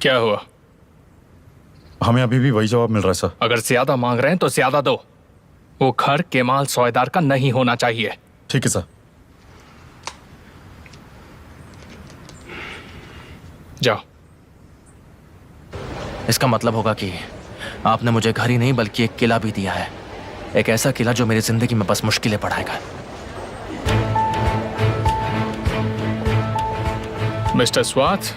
क्या हुआ? हमें अभी भी वही जवाब मिल रहा है सर। अगर ज्यादा मांग रहे हैं तो ज्यादा दो। वो घर केमाल सौदेदार का नहीं होना चाहिए। ठीक है सर। जाओ। इसका मतलब होगा कि आपने मुझे घर ही नहीं बल्कि एक किला भी दिया है। एक ऐसा किला जो मेरी जिंदगी में बस मुश्किलें बढ़ाएगा। मिस्टर स्वाथ,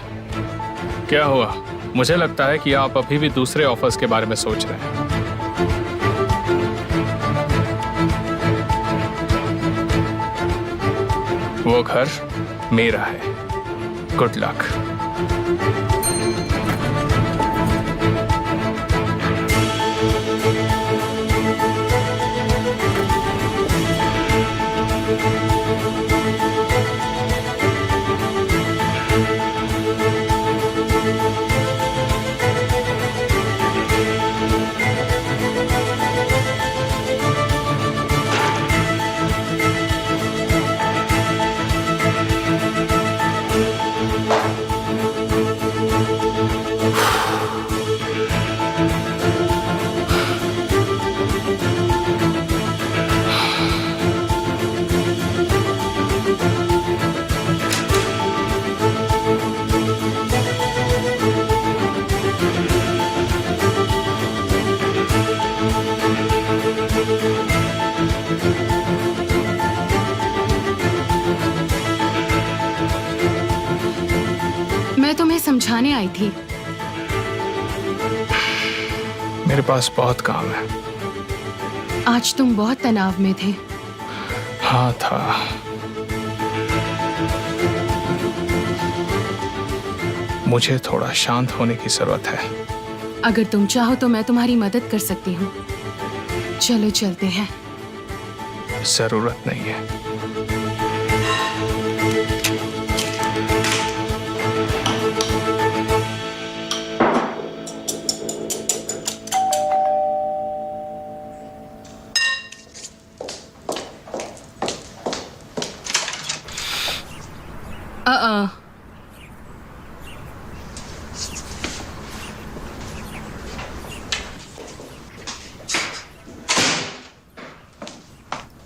क्या हुआ? मुझे लगता है कि आप अभी भी दूसरे ऑफर्स के बारे में सोच रहे हैं। वो घर मेरा है। Good luck. मैं तुम्हें समझाने आई थी। मेरे पास बहुत काम है। आज तुम बहुत तनाव में थे। हाँ था। मुझे थोड़ा शांत होने की जरूरत है। अगर तुम चाहो तो मैं तुम्हारी मदद कर सकती हूँ। चलो चलते हैं। जरूरत नहीं है।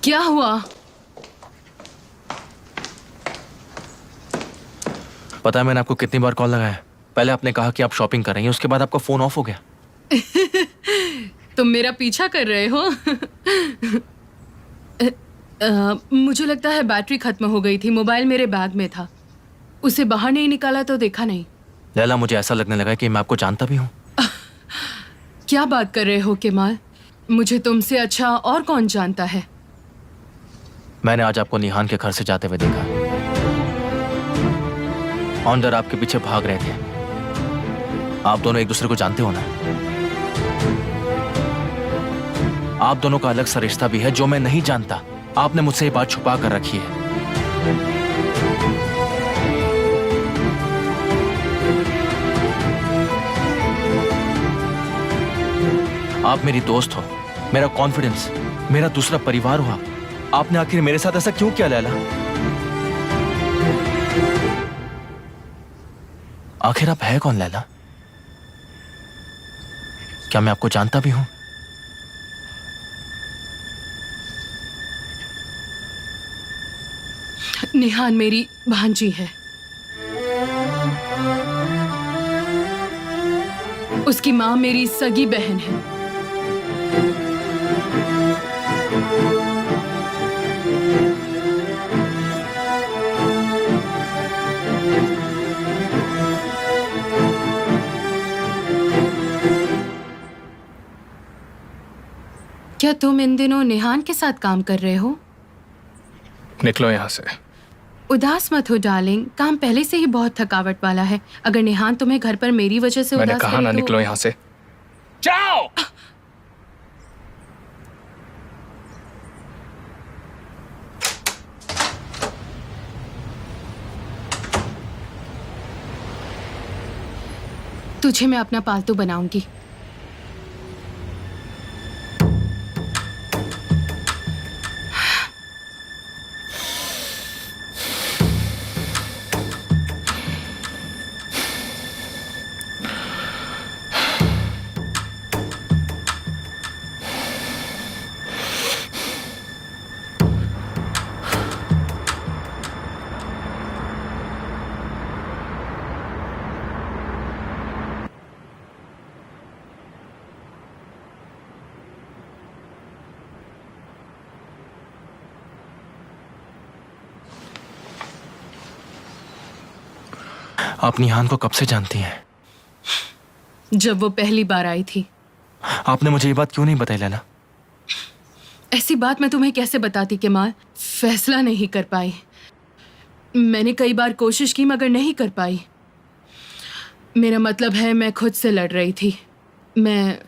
क्या हुआ? पता है मैंने आपको कितनी बार कॉल लगाया? पहले आपने कहा कि आप शॉपिंग कर रही हैं, उसके बाद आपका फोन ऑफ हो गया। तुम मेरा पीछा कर रहे हो? मुझे लगता है बैटरी खत्म हो गई थी। मोबाइल मेरे बैग में था। उसे बाहर नहीं निकाला तो देखा नहीं। लैला, मुझे ऐसा लगने लगा कि मैं आपको जानता भी हूँ। क्या बात कर रहे हो केमाल? मुझे तुमसे अच्छा और कौन जानता है? मैंने आज आपको निहान के घर से जाते हुए देखा। ऑनडर आपके पीछे भाग रहे थे। आप दोनों एक दूसरे को जानते हो ना? आप दोनों का अलग सा रिश्ता भी है जो मैं नहीं जानता। आपने मुझसे ये बात छुपा कर रखी है। आप मेरी दोस्त हो, मेरा कॉन्फिडेंस, मेरा दूसरा परिवार हो। आपने आखिर मेरे साथ ऐसा क्यों किया लैला? आखिर आप है कौन लैला? क्या मैं आपको जानता भी हूं? निहान मेरी भांजी है। उसकी माँ मेरी सगी बहन है। क्या तुम इन दिनों निहान के साथ काम कर रहे हो? निकलो यहाँ से। उदास मत हो डार्लिंग, काम पहले से ही बहुत थकावट वाला है। अगर निहान तुम्हें घर पर मेरी वजह से मैंने उदास कहा करे ना, तो... निकलो यहाँ से। जाओ। तुझे मैं अपना पालतू बनाऊंगी। आप निहान को कब से जानती हैं? जब वो पहली बार आई थी। आपने मुझे ये बात क्यों नहीं बताई लैला? ऐसी बात मैं तुम्हें कैसे बताती केमाल? फैसला नहीं कर पाई। मैंने कई बार कोशिश की मगर नहीं कर पाई। मेरा मतलब है मैं खुद से लड़ रही थी। मैं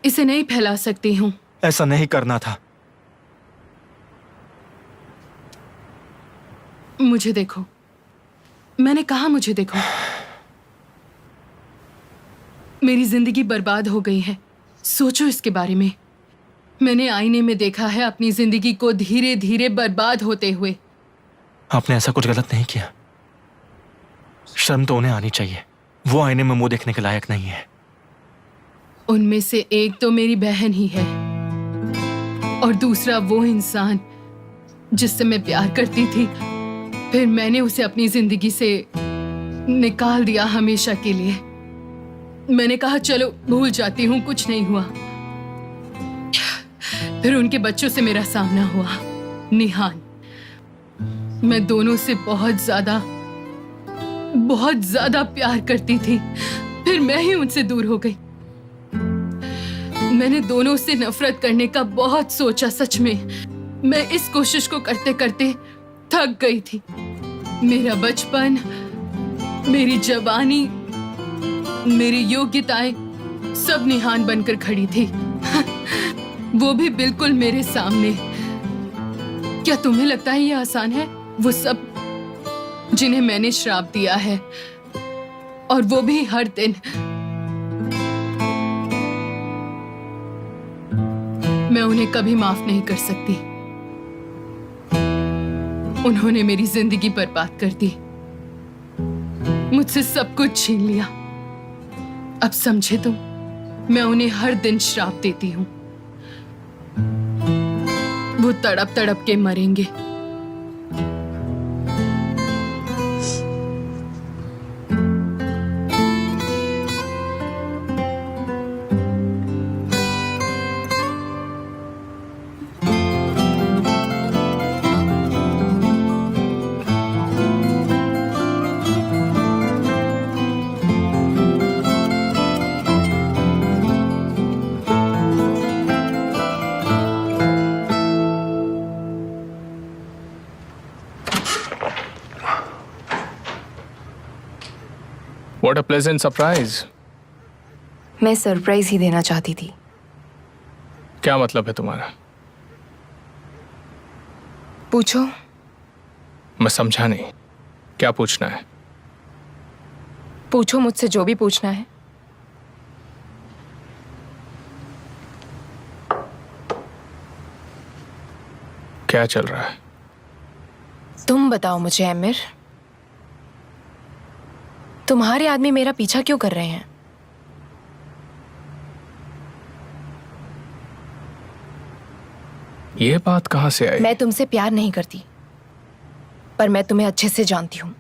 इसे नहीं फैला सकती हूँ। ऐसा नहीं करना था। मुझे देखो, मैंने कहा मुझे देखो। मेरी जिंदगी बर्बाद हो गई है। सोचो इसके बारे में। मैंने आईने में देखा है अपनी जिंदगी को धीरे धीरे बर्बाद होते हुए। आपने ऐसा कुछ गलत नहीं किया। शर्म तो उन्हें आनी चाहिए। वो आईने में मुंह देखने के लायक नहीं है। उनमें से एक तो मेरी बहन ही है और दूसरा वो इंसान जिससे मैं प्यार करती थी। फिर मैंने उसे अपनी जिंदगी से निकाल दिया हमेशा के लिए। मैंने कहा चलो भूल जाती हूँ, कुछ नहीं हुआ। फिर उनके बच्चों से मेरा सामना हुआ। निहान, मैं दोनों से बहुत ज्यादा प्यार करती थी। फिर मैं ही उनसे दूर हो गई। मैंने दोनों से नफरत करने का बहुत सोचा। सच में मैं इस कोशिश को करते करते थक गई थी। मेरा बचपन, मेरी जवानी, मेरी योग्यताएं सब निहान बनकर खड़ी थी। वो भी बिल्कुल मेरे सामने। क्या तुम्हें लगता है ये आसान है? वो सब जिन्हें मैंने श्राप दिया है, और वो भी हर दिन। मैं उन्हें कभी माफ नहीं कर सकती। उन्होंने मेरी जिंदगी बर्बाद कर दी, मुझसे सब कुछ छीन लिया। अब समझे तुम? मैं उन्हें हर दिन श्राप देती हूँ। वो तड़प तड़प के मरेंगे। What a pleasant surprise. मैं सरप्राइज ही देना चाहती थी। क्या मतलब है तुम्हारा? पूछो। मैं समझा नहीं। क्या पूछना है? पूछो मुझसे जो भी पूछना है। क्या चल रहा है? तुम बताओ मुझे आमिर, तुम्हारे आदमी मेरा पीछा क्यों कर रहे हैं? ये बात कहाँ से आई? मैं तुमसे प्यार नहीं करती, पर मैं तुम्हें अच्छे से जानती हूँ।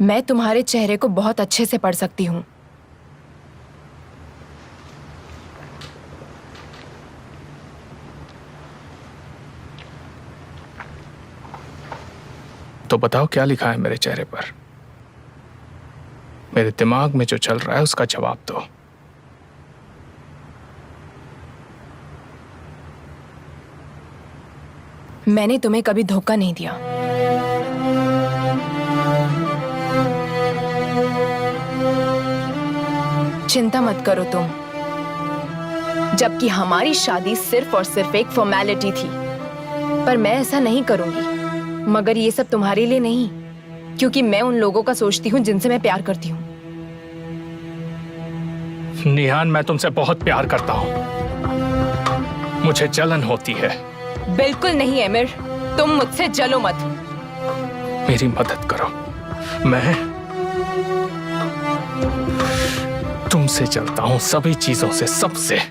मैं तुम्हारे चेहरे को बहुत अच्छे से पढ़ सकती हूँ। तो बताओ क्या लिखा है मेरे चेहरे पर? मेरे दिमाग में जो चल रहा है उसका जवाब दो। मैंने तुम्हें कभी धोखा नहीं दिया। चिंता मत करो तुम। जबकि हमारी शादी सिर्फ और सिर्फ एक फॉर्मेलिटी थी, पर मैं ऐसा नहीं करूंगी। मगर ये सब तुम्हारे लिए नहीं, क्योंकि मैं उन लोगों का सोचती हूँ जिनसे मैं प्यार करती हूँ। निहान, मैं तुमसे बहुत प्यार करता हूँ। मुझे जलन होती है। बिल्कुल नहीं आमिर, तुम मुझसे जलो मत। मेरी मदद करो। मैं तुमसे जलता हूँ सभी चीजों से, सबसे।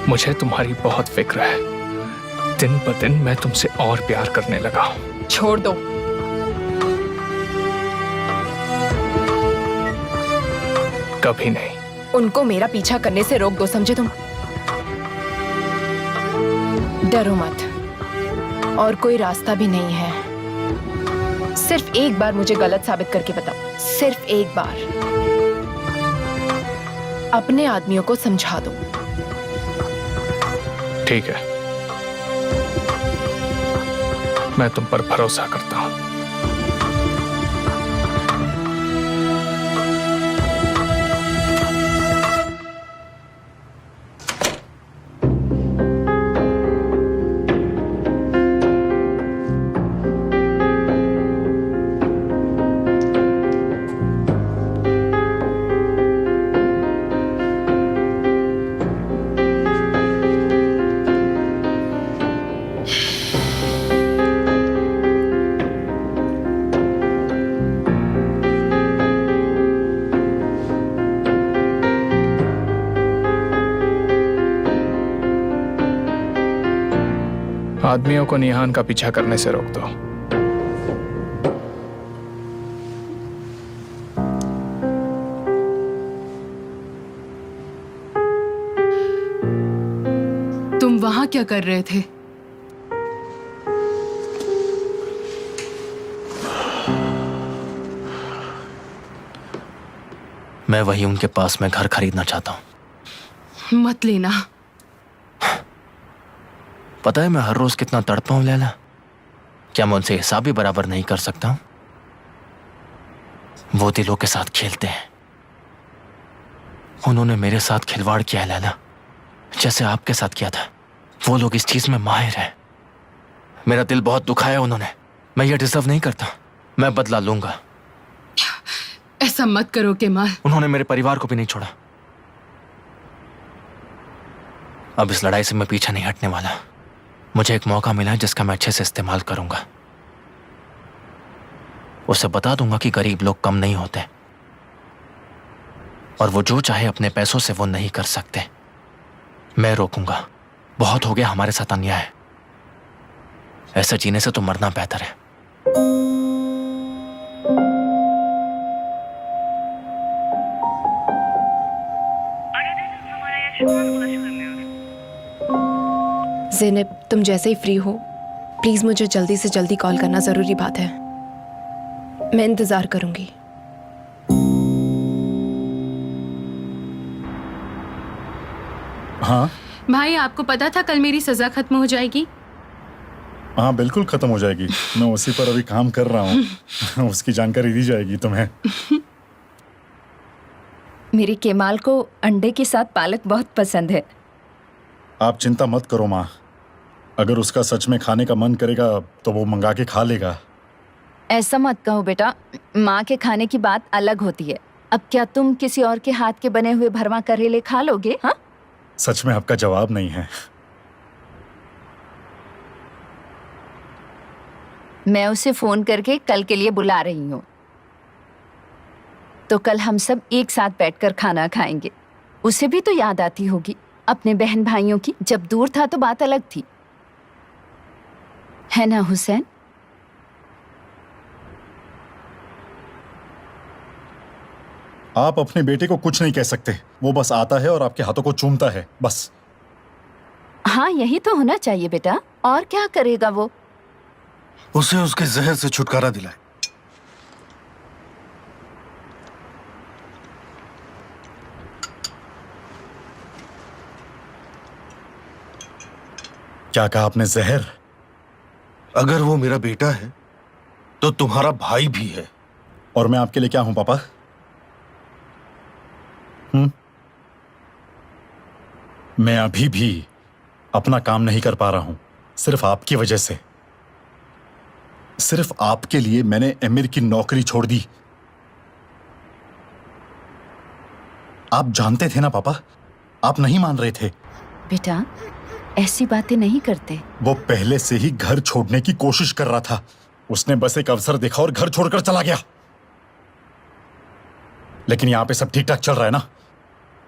मुझे तुम्हारी बहुत फिक्र है। दिन ब दिन मैं तुमसे और प्यार करने लगा हूँ। छोड़ दो। कभी नहीं। उनको मेरा पीछा करने से रोक दो, समझे तुम? डरो मत, और कोई रास्ता भी नहीं है। सिर्फ एक बार मुझे गलत साबित करके बताओ, सिर्फ एक बार। अपने आदमियों को समझा दो। ठीक है, मैं तुम पर भरोसा करता हूं। आदमियों को निहान का पीछा करने से रोक दो। तुम वहां क्या कर रहे थे? मैं वही उनके पास में घर खरीदना चाहता हूं। मत लेना। पता है मैं हर रोज कितना तड़पा हूं लैला। क्या मैं उनसे हिसाब भी बराबर नहीं कर सकता हूं? वो दिलों के साथ खेलते हैं। उन्होंने मेरे साथ खिलवाड़ किया है लैला, जैसे आपके साथ किया था। वो लोग इस चीज में माहिर हैं। मेरा दिल बहुत दुखाया उन्होंने। मैं ये डिजर्व नहीं करता। मैं बदला लूंगा। ऐसा मत करो केमाल। उन्होंने मेरे परिवार को भी नहीं छोड़ा। अब इस लड़ाई से मैं पीछे नहीं हटने वाला। मुझे एक मौका मिला है जिसका मैं अच्छे से इस्तेमाल करूंगा। उसे बता दूंगा कि गरीब लोग कम नहीं होते और वो जो चाहे अपने पैसों से वो नहीं कर सकते। मैं रोकूंगा। बहुत हो गया हमारे साथ अन्याय। ऐसे जीने से तो मरना बेहतर है। ज़ैनब, तुम जैसे ही फ्री हो प्लीज मुझे जल्दी से जल्दी कॉल करना, जरूरी बात है। मैं इंतजार करूंगी। हाँ भाई, आपको पता था कल मेरी सजा खत्म हो जाएगी? हाँ, बिल्कुल खत्म हो जाएगी। मैं उसी पर अभी काम कर रहा हूँ। उसकी जानकारी दी जाएगी तुम्हें। मेरे केमाल को अंडे के साथ पालक बहुत पसंद है। आप चिंता मत करो माँ। अगर उसका सच में खाने का मन करेगा तो वो मंगा के खा लेगा। ऐसा मत कहो बेटा, माँ के खाने की बात अलग होती है। अब क्या तुम किसी और के हाथ के बने हुए भरवा करेले खा लोगे? हाँ, सच में आपका जवाब नहीं है। मैं उसे फोन करके कल के लिए बुला रही हूँ, तो कल हम सब एक साथ बैठकर खाना खाएंगे। उसे भी तो याद आती होगी अपने बहन भाइयों की। जब दूर था तो बात अलग थी, है ना हुसैन? आप अपने बेटे को कुछ नहीं कह सकते। वो बस आता है और आपके हाथों को चूमता है, बस। हाँ, यही तो होना चाहिए बेटा। और क्या करेगा वो? उसे उसके जहर से छुटकारा दिलाए। क्या कहा आपने? जहर? अगर वो मेरा बेटा है तो तुम्हारा भाई भी है। और मैं आपके लिए क्या हूं पापा? मैं अभी भी अपना काम नहीं कर पा रहा हूं, सिर्फ आपकी वजह से। सिर्फ आपके लिए मैंने एमिर की नौकरी छोड़ दी। आप जानते थे ना पापा, आप नहीं मान रहे थे। बेटा, ऐसी बातें नहीं करते। वो पहले से ही घर छोड़ने की कोशिश कर रहा था। उसने बस एक अवसर देखा और घर छोड़कर चला गया। लेकिन यहां पे सब ठीक ठाक चल रहा है ना?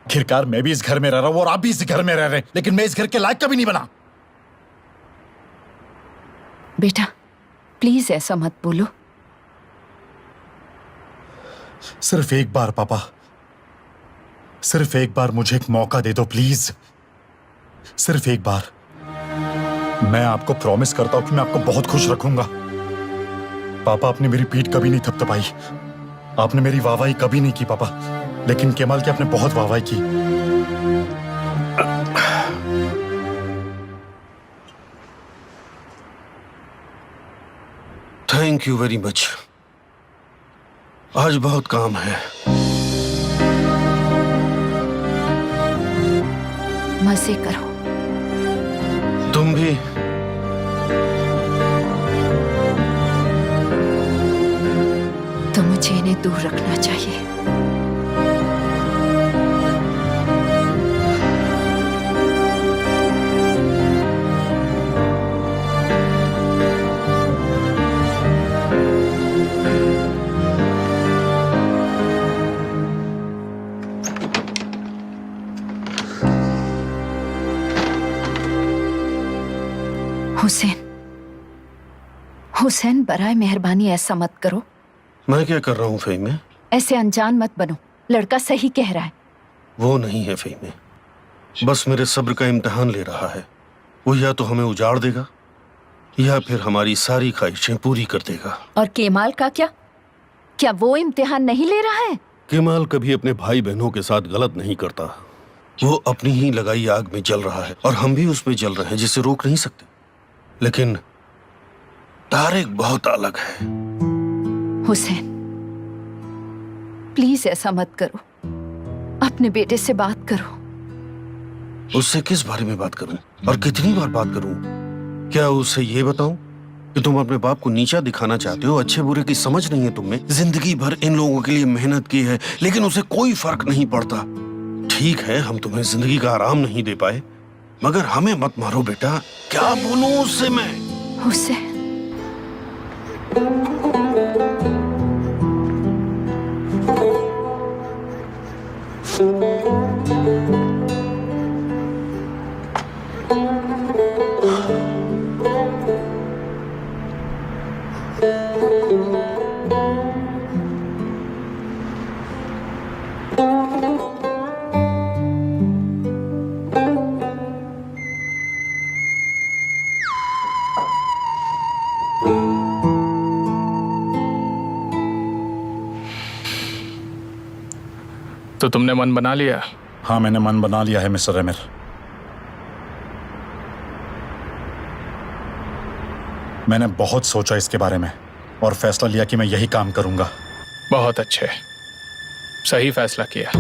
आखिरकार मैं भी इस घर में रह रहा हूं और आप भी इस घर में रह रहे हैं, लेकिन मैं इस घर के लायक कभी नहीं बना। बेटा प्लीज ऐसा मत बोलो। सिर्फ एक बार पापा, सिर्फ एक बार मुझे एक मौका दे दो प्लीज। सिर्फ एक बार। मैं आपको प्रॉमिस करता हूं कि मैं आपको बहुत खुश रखूंगा। पापा आपने मेरी पीठ कभी नहीं थपथपाई, आपने मेरी वाहवाही कभी नहीं की पापा, लेकिन केमाल की आपने बहुत वाहवाही की। Thank you very much. आज बहुत काम है। मजे करो। तुम भी। तो मुझे इन्हें दूर रखना चाहिए। हुसैन, हुसैन बराए मेहरबानी ऐसा मत करो। मैं क्या कर रहा हूँ फ़हीमे? ऐसे अनजान मत बनो, लड़का सही कह रहा है। वो नहीं है फ़हीमे, बस मेरे सब्र का इम्तिहान ले रहा है। वो या तो हमें उजाड़ देगा या फिर हमारी सारी ख्वाहिशें पूरी कर देगा। और केमाल का क्या? क्या वो इम्तिहान नहीं ले रहा है? केमाल कभी अपने भाई बहनों के साथ गलत नहीं करता। वो अपनी ही लगाई आग में जल रहा है और हम भी उसमें जल रहे हैं, जिसे रोक नहीं सकते। लेकिन तारिक बहुत अलग है। हुसैन, प्लीज ऐसा मत करो। अपने बेटे से बात करो। उससे किस बारे में बात करूं और कितनी बार बात करूं? क्या उससे ये बताऊं कि तुम अपने बाप को नीचा दिखाना चाहते हो? अच्छे बुरे की समझ नहीं है तुम में। जिंदगी भर इन लोगों के लिए मेहनत की है, लेकिन उसे कोई फर्क नहीं पड़ता। ठीक है, हम तुम्हें जिंदगी का आराम नहीं दे पाए, मगर हमें मत मारो बेटा। क्या बोलूं उससे मैं? हुसैन, तो तुमने मन बना लिया? हाँ, मैंने मन बना लिया है मिस्टर एमिर। मैंने बहुत सोचा इसके बारे में और फैसला लिया कि मैं यही काम करूंगा। बहुत अच्छे, सही फैसला किया।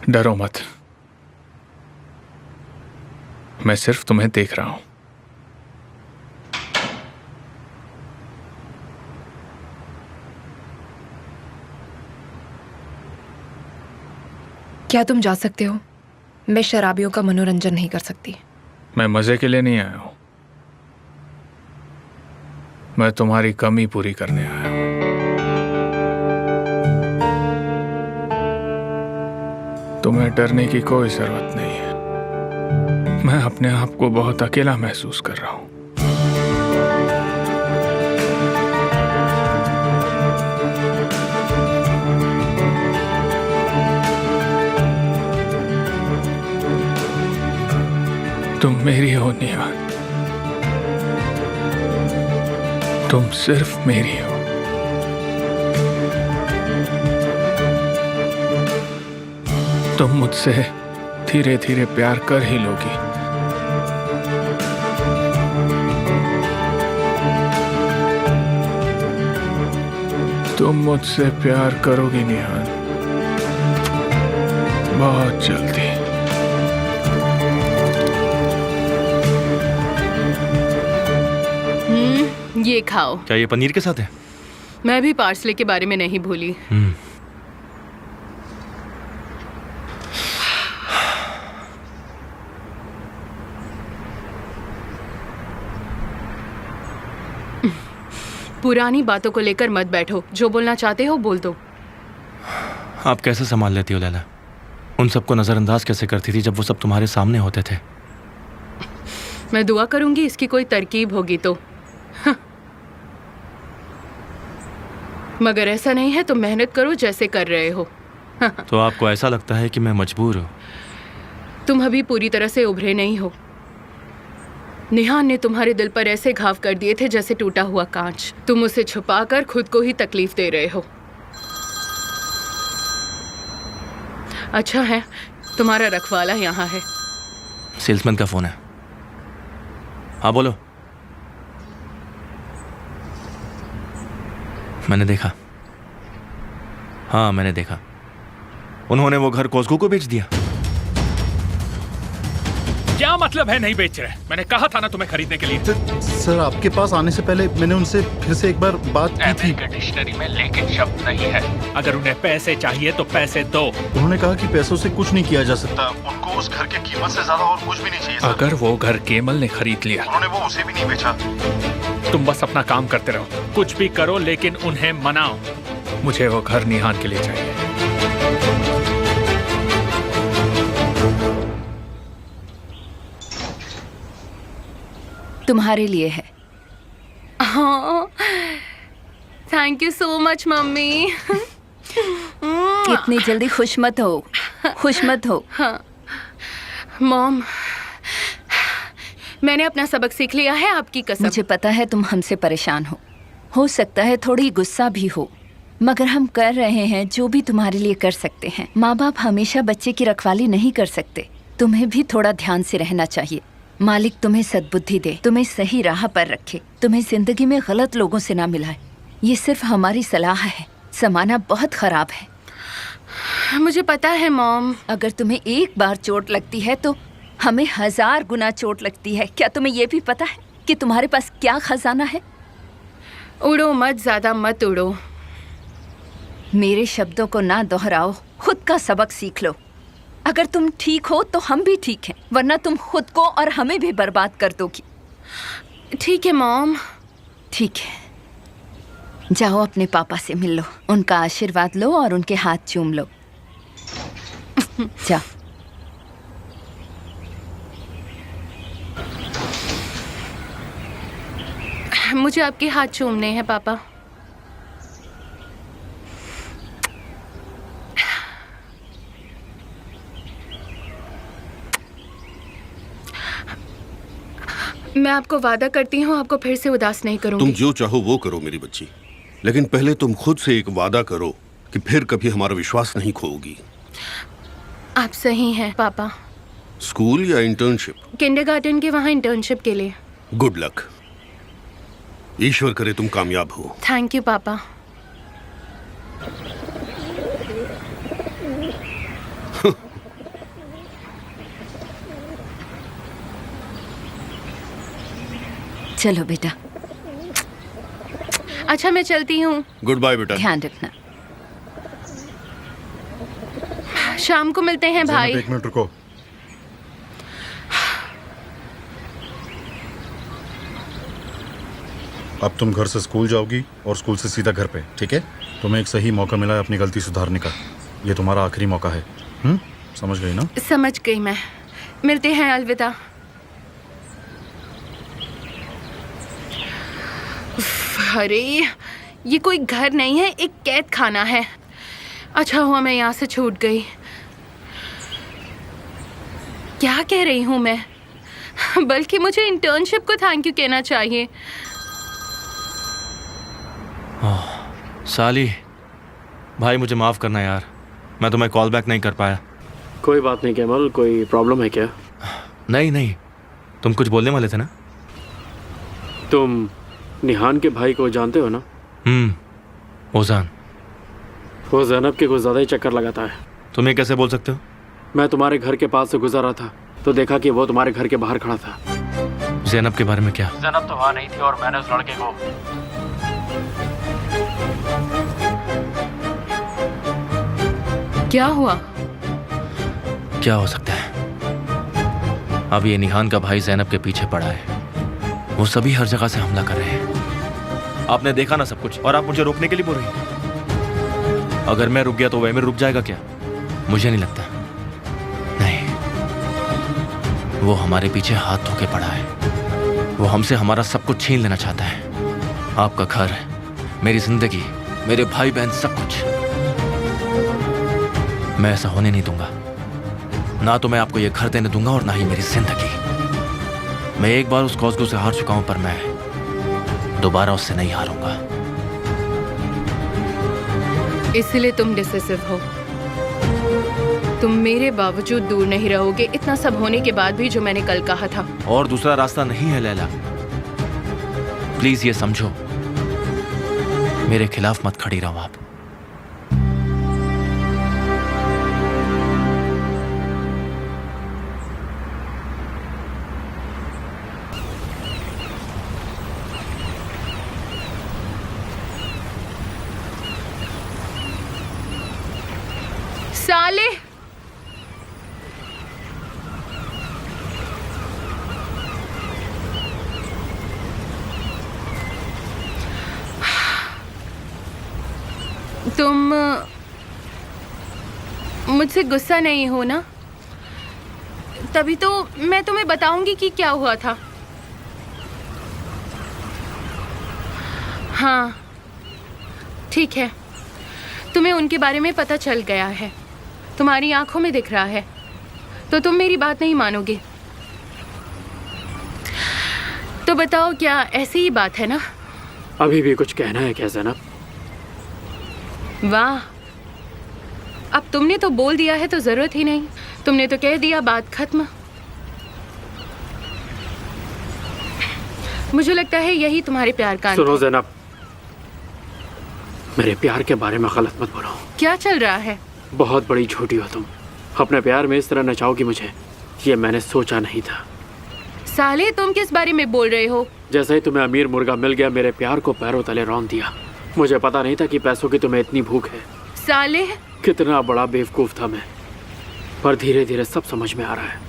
डरो मत, मैं सिर्फ तुम्हें देख रहा हूं। क्या तुम जा सकते हो? मैं शराबियों का मनोरंजन नहीं कर सकती। मैं मजे के लिए नहीं आया हूं, मैं तुम्हारी कमी पूरी करने आया हूं। तुम्हें डरने की कोई जरूरत नहीं है, मैं अपने आप को बहुत अकेला महसूस कर रहा हूं। तुम मेरी हो निहाल, तुम सिर्फ मेरी हो। तुम मुझसे धीरे धीरे प्यार कर ही लोगी। तुम मुझसे प्यार करोगी निहाल, बहुत जल्दी। ये खाओ। क्या ये पनीर के साथ है? मैं भी पार्सले के बारे में नहीं भूली। पुरानी बातों को लेकर मत बैठो, जो बोलना चाहते हो बोल दो। आप कैसे संभाल लेती हो लैला? उन सबको नजरअंदाज कैसे करती थी जब वो सब तुम्हारे सामने होते थे? मैं दुआ करूंगी इसकी कोई तरकीब होगी तो। मगर ऐसा नहीं है, तो मेहनत करो जैसे कर रहे हो। तो आपको ऐसा लगता है कि मैं मजबूर हूँ? तुम अभी पूरी तरह से उभरे नहीं हो। निहान ने तुम्हारे दिल पर ऐसे घाव कर दिए थे जैसे टूटा हुआ कांच। तुम उसे छुपाकर खुद को ही तकलीफ दे रहे हो। अच्छा है तुम्हारा रखवाला यहाँ है। सेल्समैन का फोन है। हाँ बोलो। मैंने देखा, हाँ मैंने देखा, उन्होंने वो घर कोस्को को बेच दिया। क्या मतलब है नहीं बेच रहे? मैंने कहा था ना तुम्हें खरीदने के लिए। सर आपके पास आने से पहले मैंने उनसे फिर से एक बार बात की थी। अमेरिकन डिक्शनरी में लेकिन शब्द नहीं है। अगर उन्हें पैसे चाहिए तो पैसे दो। उन्होंने कहा कि पैसों से कुछ नहीं किया जा सकता, उनको उस घर की कीमत से ज्यादा और कुछ भी नहीं चाहिए सर। अगर वो घर केमल ने खरीद लिया, उन्होंने वो उसे भी नहीं बेचा। तुम बस अपना काम करते रहो, कुछ भी करो लेकिन उन्हें मनाओ। मुझे वो घर निहान के लिए चाहिए। तुम्हारे लिए है। हाँ, thank you so much mummy. इतनी जल्दी खुश मत हो, खुश मत हो। मॉम, मैंने अपना सबक सीख लिया है, आपकी कसम। मुझे पता है तुम हमसे परेशान हो सकता है थोड़ी गुस्सा भी हो, मगर हम कर रहे हैं जो भी तुम्हारे लिए कर सकते हैं। माँ बाप हमेशा बच्चे की रखवाली नहीं कर सकते, तुम्हें भी थोड़ा ध्यान से रहना चाहिए। मालिक तुम्हें सद्बुद्धि दे, तुम्हें सही राह पर रखे, तुम्हें जिंदगी में गलत लोगों से ना मिलाए। ये सिर्फ हमारी सलाह है, जमाना बहुत खराब है। मुझे पता है मॉम। अगर तुम्हें एक बार चोट लगती है तो हमें 1000 गुना चोट लगती है। क्या तुम्हें ये भी पता है कि तुम्हारे पास क्या खजाना है? उड़ो मत, ज्यादा मत उड़ो। मेरे शब्दों को ना दोहराओ, खुद का सबक सीख लो। अगर तुम ठीक हो तो हम भी ठीक हैं, वरना तुम खुद को और हमें भी बर्बाद कर दोगी। ठीक है मॉम। ठीक है, जाओ अपने पापा से मिल लो, उनका आशीर्वाद लो और उनके हाथ चूम लो। जाओ। मुझे आपके हाथ चूमने हैं पापा। मैं आपको वादा करती हूँ आपको फिर से उदास नहीं करूंगी। तुम जो चाहो वो करो मेरी बच्ची, लेकिन पहले तुम खुद से एक वादा करो कि फिर कभी हमारा विश्वास नहीं खोओगी। आप सही हैं पापा। स्कूल या इंटर्नशिप? किंडरगार्टन के वहाँ इंटर्नशिप के लिए। गुड लक, ईश्वर करे तुम कामयाब हो। थैंक यू पापा। चलो बेटा। अच्छा मैं चलती हूँ, गुड बाय बेटा। ध्यान रखना। शाम को मिलते हैं भाई। ज़ैनब, 1 मिनट रुको। अब तुम घर से स्कूल जाओगी और स्कूल से सीधा घर पे, ठीक है? तुम्हें एक सही मौका मिला है अपनी गलती सुधारने का। ये तुम्हारा आखिरी मौका है। समझ गई ना? समझ गई मैं। मिलते हैं, अलविदा। अरे ये कोई घर नहीं है, एक कैद खाना है। अच्छा हुआ मैं यहाँ से छूट गई। क्या कह रही हूँ मैं? बल्कि मुझे इंटर्नशिप को थैंक यू कहना चाहिए। साली, भाई मुझे माफ़ करना यार, मैं तुम्हें कॉल बैक नहीं कर पाया। कोई बात नहीं कैमल, कोई प्रॉब्लम है क्या? नहीं नहीं, तुम कुछ बोलने वाले थे ना? तुम निहान के भाई को जानते हो ना? ओजान। वो ज़ैनब के कुछ ज़्यादा ही चक्कर लगाता है। तुम ये कैसे बोल सकते हो? मैं तुम्हारे घर के पास से गुजर रहा था तो देखा कि वो तुम्हारे घर के बाहर खड़ा था। ज़ैनब के बारे में क्या? ज़ैनब तो वहाँ नहीं थी और मैंने उस लड़के को क्या हुआ? क्या हो सकता है? अब ये निहान का भाई ज़ैनब के पीछे पड़ा है। वो सभी हर जगह से हमला कर रहे हैं। आपने देखा ना सब कुछ, और आप मुझे रोकने के लिए बोल रही हैं। अगर मैं रुक गया तो वह रुक जाएगा क्या? मुझे नहीं लगता। नहीं, वो हमारे पीछे हाथ धो के पड़ा है। वो हमसे हमारा सब कुछ छीन लेना चाहता है। आपका घर, मेरी जिंदगी, मेरे भाई बहन, सब कुछ। मैं ऐसा होने नहीं दूंगा। ना तो मैं आपको ये घर देने दूंगा और ना ही मेरी जिंदगी। मैं एक बार उस कॉस्को से हार चुका हूं, पर मैं दोबारा उससे नहीं हारूंगा। इसलिए तुम डिसिसिव हो। तुम मेरे बावजूद दूर नहीं रहोगे, इतना सब होने के बाद भी, जो मैंने कल कहा था। और दूसरा रास्ता नहीं है लैला, प्लीज ये समझो। मेरे खिलाफ मत खड़ी रहो आप। साले, तुम मुझसे गुस्सा नहीं हो ना? तभी तो मैं तुम्हें बताऊंगी कि क्या हुआ था। हाँ ठीक है, तुम्हें उनके बारे में पता चल गया है, तुम्हारी आंखों में दिख रहा है, तो तुम मेरी बात नहीं मानोगे। तो बताओ, क्या ऐसी ही बात है ना? अभी भी कुछ कहना है क्या ज़ैनब? वाह, अब तुमने तो बोल दिया है तो जरूरत ही नहीं। तुमने तो कह दिया, बात खत्म। मुझे लगता है यही तुम्हारे प्यार का अंत सुनो है। ज़ैनब, मेरे प्यार के बारे में गलत मत बोलो। क्या चल रहा है? बहुत बड़ी झूठी हो तुम। अपने प्यार में इस तरह नचाओगी मुझे, ये मैंने सोचा नहीं था। साले, तुम किस बारे में बोल रहे हो? जैसे ही तुम्हें अमीर मुर्गा मिल गया, मेरे प्यार को पैरों तले रौंद दिया। मुझे पता नहीं था कि पैसों की तुम्हें इतनी भूख है। साले, कितना बड़ा बेवकूफ़ था मैं, पर धीरे धीरे सब समझ में आ रहा है।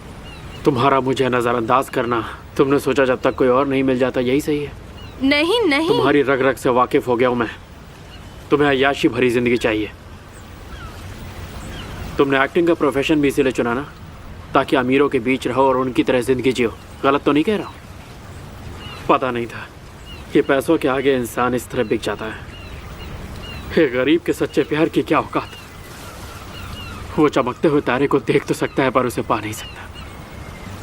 तुम्हारा मुझे नज़रअंदाज करना, तुमने सोचा जब तक कोई और नहीं मिल जाता यही सही है। नहीं नहीं, तुम्हारी रग रग से वाकिफ हो गया हूँ मैं। तुम्हें अय्याशी भरी जिंदगी चाहिए। तुमने एक्टिंग का प्रोफेशन भी इसीलिए चुना ना, ताकि अमीरों के बीच रहो और उनकी तरह जिंदगी जियो। गलत तो नहीं कह रहा हूँ? पता नहीं था कि पैसों के आगे इंसान इस तरह बिक जाता है। एक गरीब के सच्चे प्यार की क्या औकात। वो चमकते हुए तारे को देख तो सकता है, पर उसे पा नहीं सकता।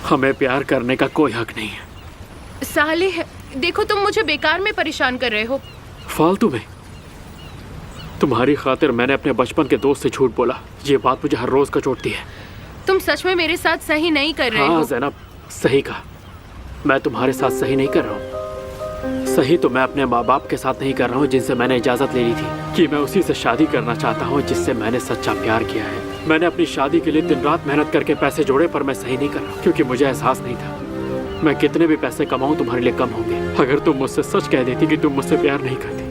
हमें प्यार करने का कोई हक नहीं है। साले, देखो तुम मुझे बेकार में परेशान कर रहे हो। फालतू में। तुम्हारी खातिर मैंने अपने बचपन के दोस्त से झूठ बोला। ये बात मुझे हर रोज कचोटती है। तुम सच में मेरे साथ सही नहीं कर रहे हाँ हो। ज़ैनब, सही कहा। मैं तुम्हारे साथ सही नहीं कर रहा हूँ। सही तो मैं अपने माँ बाप के साथ नहीं कर रहा हूँ, जिनसे मैंने इजाज़त ले ली थी कि मैं उसी से शादी करना चाहता हूँ जिससे मैंने सच्चा प्यार किया है। मैंने अपनी शादी के लिए दिन रात मेहनत करके पैसे जोड़े, पर मैं सही नहीं कर रहा क्योंकि मुझे एहसास नहीं था मैं कितने भी पैसे कमाऊँ तुम्हारे लिए कम होंगे। अगर तुम मुझसे सच कह देती कि तुम मुझसे प्यार नहीं करती,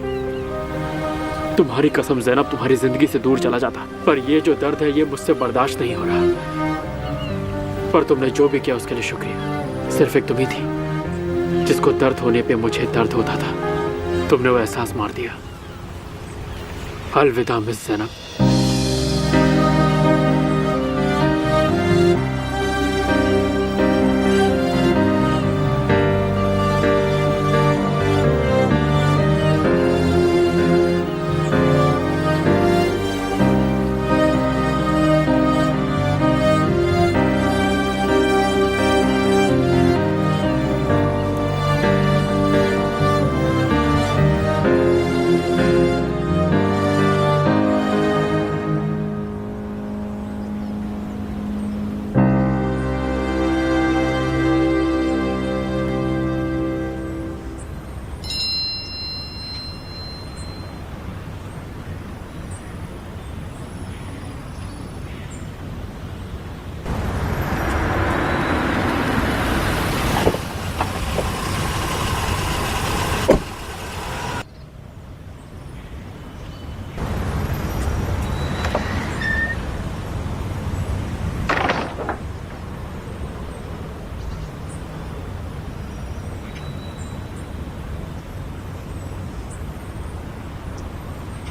तुम्हारी कसम ज़ैनब, तुम्हारी जिंदगी से दूर चला जाता। पर ये जो दर्द है ये मुझसे बर्दाश्त नहीं हो रहा। पर तुमने जो भी किया उसके लिए शुक्रिया। सिर्फ एक तुम ही थी जिसको दर्द होने पे मुझे दर्द होता था। तुमने वो एहसास मार दिया। अलविदा मिस ज़ैनब।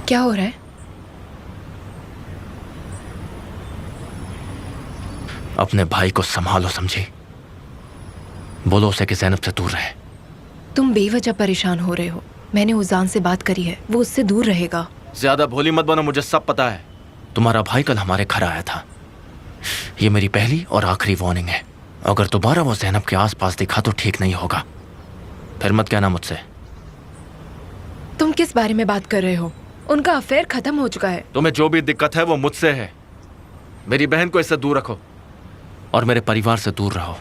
क्या हो रहा है? अपने भाई को संभालो समझी। बोलो उसे कि ज़ैनब से दूर रहे। तुम बेवजह परेशान हो रहे हो। मैंने उजान से बात करी है, वो उससे दूर रहेगा। ज्यादा भोली मत बनो, मुझे सब पता है। तुम्हारा भाई कल हमारे घर आया था। ये मेरी पहली और आखिरी वार्निंग है। अगर दोबारा वो ज़ैनब के आसपास दिखा तो ठीक नहीं होगा। फिर मत कहना मुझसे। तुम किस बारे में बात कर रहे हो? उनका अफेयर खत्म हो चुका है। तुम्हें जो भी दिक्कत है वो मुझसे है। मेरी बहन को इससे दूर रखो और मेरे परिवार से दूर रहो।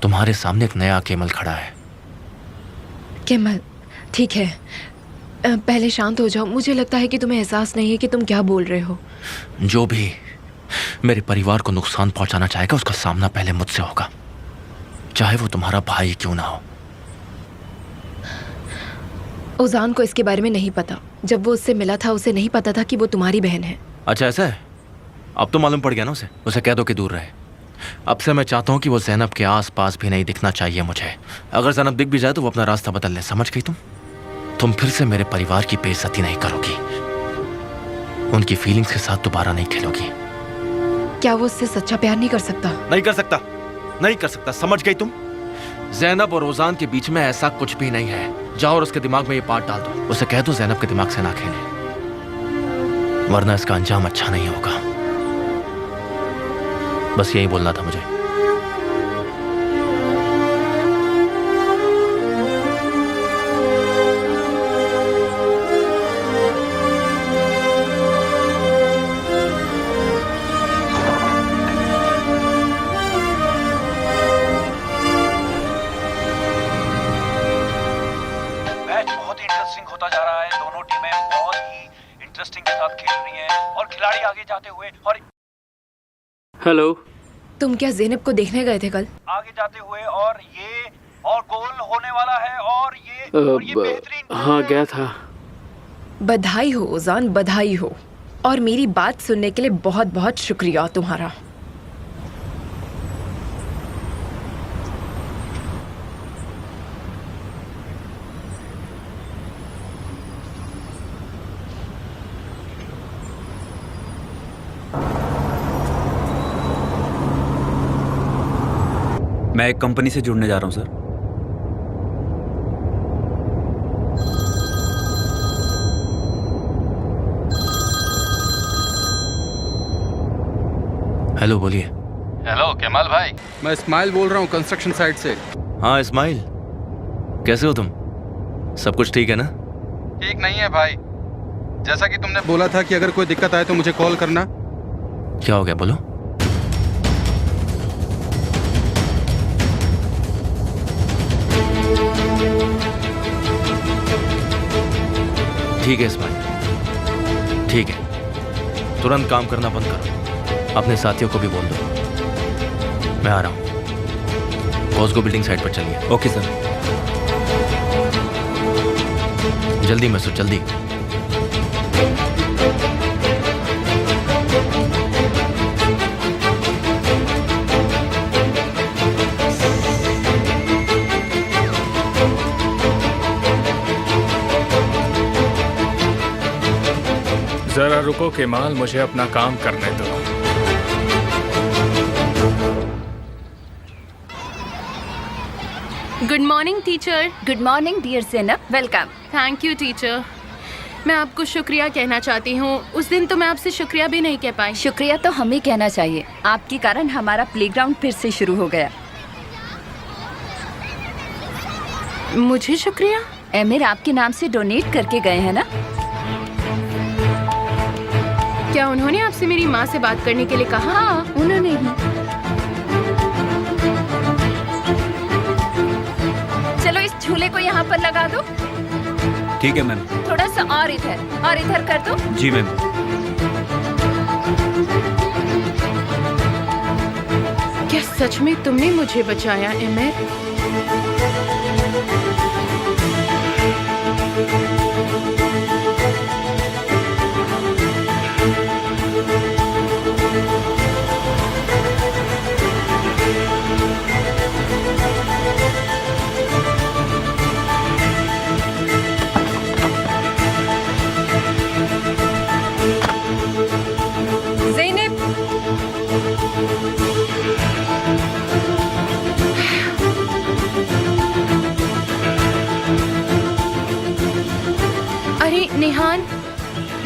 तुम्हारे सामने एक नया केमल खड़ा है। केमल, ठीक है, पहले शांत हो जाओ। मुझे लगता है कि तुम्हें एहसास नहीं है कि तुम क्या बोल रहे हो। जो भी मेरे परिवार को नुकसान पहुंचाना चाहेगा उसका सामना पहले मुझसे होगा, चाहे वो तुम्हारा भाई क्यों ना हो। उजान को इसके बारे में नहीं पता। जब वो उससे मिला था उसे नहीं पता था कि वो तुम्हारी बहन है। अच्छा ऐसा है? अब तो मालूम पड़ गया ना उसे कह दो कि दूर रहे। अब से मैं चाहता हूँ कि वो ज़ैनब के आसपास भी नहीं दिखना चाहिए मुझे। अगर ज़ैनब दिख भी जाए तो वो अपना रास्ता बदल ले। समझ गई तुम फिर से मेरे परिवार की बेइज्जती नहीं करोगी, उनकी फीलिंग्स के साथ दोबारा नहीं खेलोगी। क्या वो उससे सच्चा प्यार नहीं कर सकता? नहीं कर सकता, नहीं कर सकता। समझ गई तुम? ज़ैनब और रोज़ान के बीच में ऐसा कुछ भी नहीं है। जाओ और उसके दिमाग में ये बात डाल दो। उसे कह दो ज़ैनब के दिमाग से ना खेले, वरना इसका अंजाम अच्छा नहीं होगा। बस यही बोलना था मुझे। मैच बहुत ही इंटरेस्टिंग होता जा रहा है। दोनों टीमें बहुत ही इंटरेस्टिंग के साथ खेल रही हैं और खिलाड़ी आगे जाते हुए और हेलो। तुम क्या ज़ैनब को देखने गए थे कल? आगे जाते हुए और गोल होने वाला है और ये बेहतरीन। हाँ गया था। बधाई हो उजान, बधाई हो। और मेरी बात सुनने के लिए बहुत बहुत शुक्रिया तुम्हारा। मैं एक कंपनी से जुड़ने जा रहा हूं सर। हेलो बोलिए। हेलो केमाल भाई, मैं इस्माइल बोल रहा हूँ कंस्ट्रक्शन साइट से। हाँ इस्माइल, कैसे हो तुम? सब कुछ ठीक है ना? ठीक नहीं है भाई। जैसा कि तुमने बोला था कि अगर कोई दिक्कत आए तो मुझे कॉल करना। क्या हो गया बोलो। ठीक है इस्माइल, ठीक है। तुरंत काम करना बंद करो। अपने साथियों को भी बोल दो। मैं आ रहा हूँ। कॉस्को बिल्डिंग साइट पर चलिए। Okay sir. जल्दी मसूद, जल्दी। जरा रुको केमाल, मुझे अपना काम करने दो। Good morning teacher. Good morning dear Zainab, welcome. Thank you teacher. मैं आपको शुक्रिया कहना चाहती हूँ। उस दिन तो मैं आपसे शुक्रिया भी नहीं कह पाई। शुक्रिया तो हमें कहना चाहिए, आपके कारण हमारा प्लेग्राउंड फिर से शुरू हो गया। मुझे शुक्रिया? एमिर आपके नाम से डोनेट करके गए हैं ना? क्या उन्होंने आपसे मेरी माँ से बात करने के लिए कहा? हाँ, उन्होंने ही। चलो इस झूले को यहाँ पर लगा दो। ठीक है मैम। थोड़ा सा और इधर कर दो। जी मैम। क्या सच में तुमने मुझे बचाया एमिर? ज़ैनब, अरे नेहान,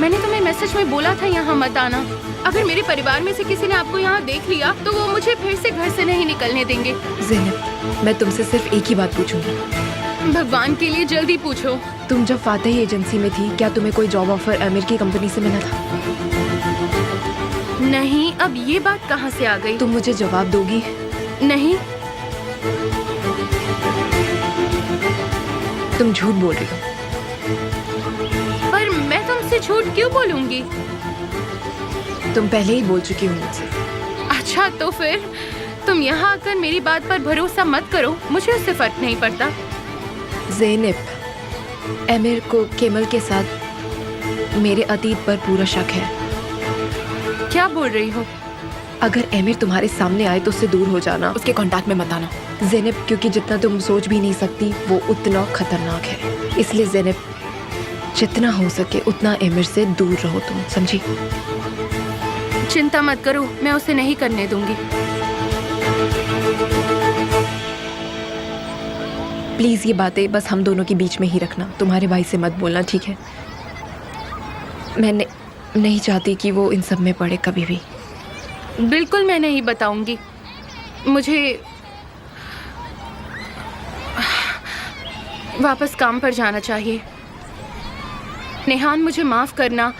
मैंने तुम्हें मैसेज में बोला था यहाँ मत आना। अगर मेरे परिवार में से किसी ने आपको यहाँ देख लिया तो वो मुझे फिर से घर से नहीं निकलने देंगे। ज़ैनब, मैं तुमसे सिर्फ एक ही बात पूछूंगी। भगवान के लिए जल्दी पूछो। तुम जब फातेही एजेंसी में थी, क्या तुम्हें कोई जॉब ऑफर आमिर की कंपनी से मिला था? नहीं, अब ये बात कहाँ से आ गई? तुम मुझे जवाब दोगी? नहीं। तुम झूठ बोल रही हो। पर मैं तुमसे झूठ क्यों बोलूंगी? तुम पहले ही बोल चुकी हो मुझसे। अच्छा तो फिर तुम यहाँ आकर मेरी बात पर भरोसा मत करो, मुझे उससे फर्क नहीं पड़ता। ज़ैनब, आमिर को केमल के साथ मेरे अतीत पर पूरा शक है। क्या बोल रही हो? अगर आमिर तुम्हारे सामने आए तो उससे दूर हो जाना, उसके कांटेक्ट में मत आना ज़ैनब, क्योंकि जितना तुम सोच भी नहीं सकती वो उतना खतरनाक है। इसलिए ज़ैनब, जितना हो सके उतना आमिर से दूर रहो तुम, समझी? चिंता मत करो, मैं उसे नहीं करने दूंगी। प्लीज ये बातें बस हम दोनों के बीच में ही रखना, तुम्हारे भाई से मत बोलना, ठीक है? मैं नहीं चाहती कि वो इन सब में पड़े कभी भी। बिल्कुल मैं नहीं बताऊंगी। मुझे वापस काम पर जाना चाहिए। नेहान, मुझे माफ करना।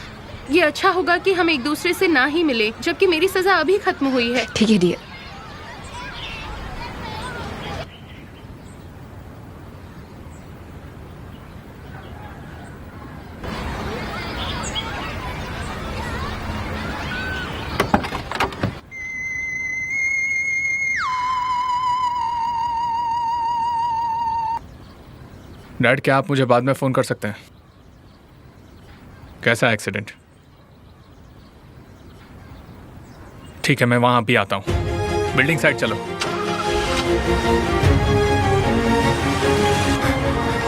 ये अच्छा होगा कि हम एक दूसरे से ना ही मिले, जबकि मेरी सजा अभी खत्म हुई है। ठीक है डियर। डैड, क्या आप मुझे बाद में फोन कर सकते हैं? कैसा एक्सीडेंट? ठीक है, मैं वहां भी आता हूं। बिल्डिंग साइड चलो।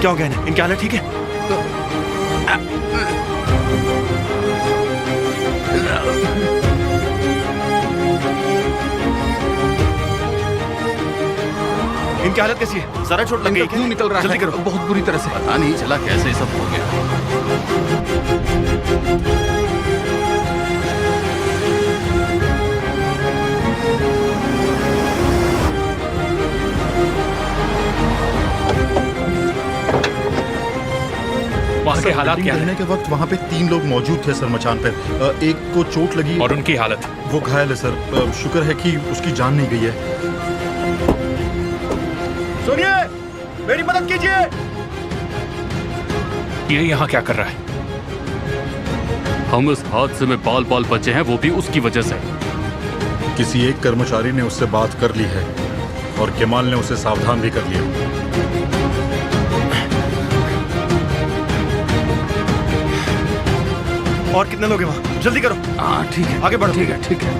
क्या हो गया इन्हें? इनकी हालत ठीक है? इनकी हालत कैसी है? सारा चोट लग गई? खून निकल रहा है, जल्दी करो। बहुत बुरी तरह से। पता नहीं चला कैसे सब हो गया। वहाँ के हालात क्या रहने हैं? के वक्त वहाँ पे 3 लोग मौजूद थे सर मचान पे। एक को चोट लगी और उनकी हालत? वो घायल है सर। शुक्र है कि उसकी जान नहीं गई है। सुनिए, मेरी मदद कीजिए। ये यहाँ क्या कर रहा है? हम इस हादसे में बाल बाल बचे हैं, वो भी उसकी वजह से। किसी एक कर्मचारी ने उससे बात कर ली है और केमाल ने उसे सावधान भी कर लिया। और कितने लोग हैं वहाँ? जल्दी करो। हाँ ठीक है, आगे बढ़ो। ठीक है ठीक है।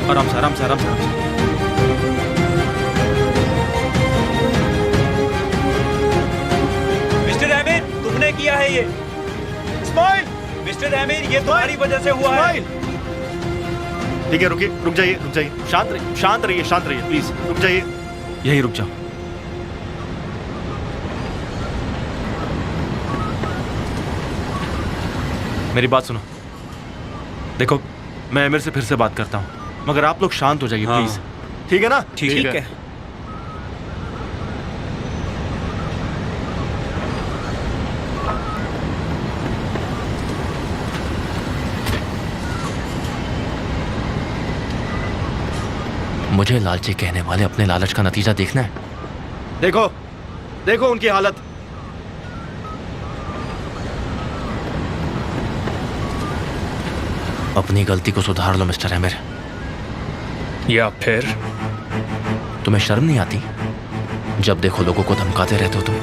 आराम से आराम से आराम से आराम से। मिस्टर अमीर, तुमने किया है ये। स्माइल। मिस्टर अमीर, ये तुम्हारी वजह से हुआ है। ठीक है, रुकिए, रुक जाइए, शांत रहिए प्लीज, रुक जाइए, यही रुक जाओ। मेरी बात सुनो। देखो, मैं आमिर से फिर से बात करता हूँ, मगर आप लोग शांत हो जाइए प्लीज। ठीक है ना? ठीक है। मुझे लालची कहने वाले अपने लालच का नतीजा देखना है। देखो देखो उनकी हालत। अपनी गलती को सुधार लो मिस्टर आमिर। या फिर तुम्हें शर्म नहीं आती? जब देखो लोगों को धमकाते रहते हो तुम।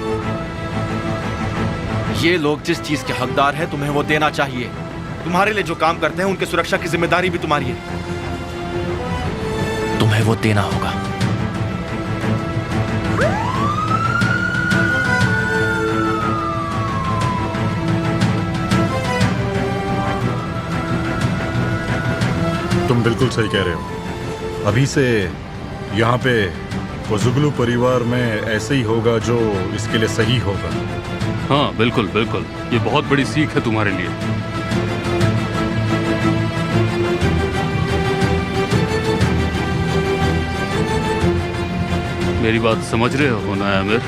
ये लोग जिस चीज के हकदार हैं तुम्हें वो देना चाहिए। तुम्हारे लिए जो काम करते हैं उनकी सुरक्षा की जिम्मेदारी भी तुम्हारी है, तुम्हें वो देना होगा। तुम बिल्कुल सही कह रहे हो। अभी से यहाँ पे कोजुगलू परिवार में ऐसे ही होगा जो इसके लिए सही होगा। हाँ बिल्कुल बिल्कुल, ये बहुत बड़ी सीख है तुम्हारे लिए। मेरी बात समझ रहे हो ना आमिर?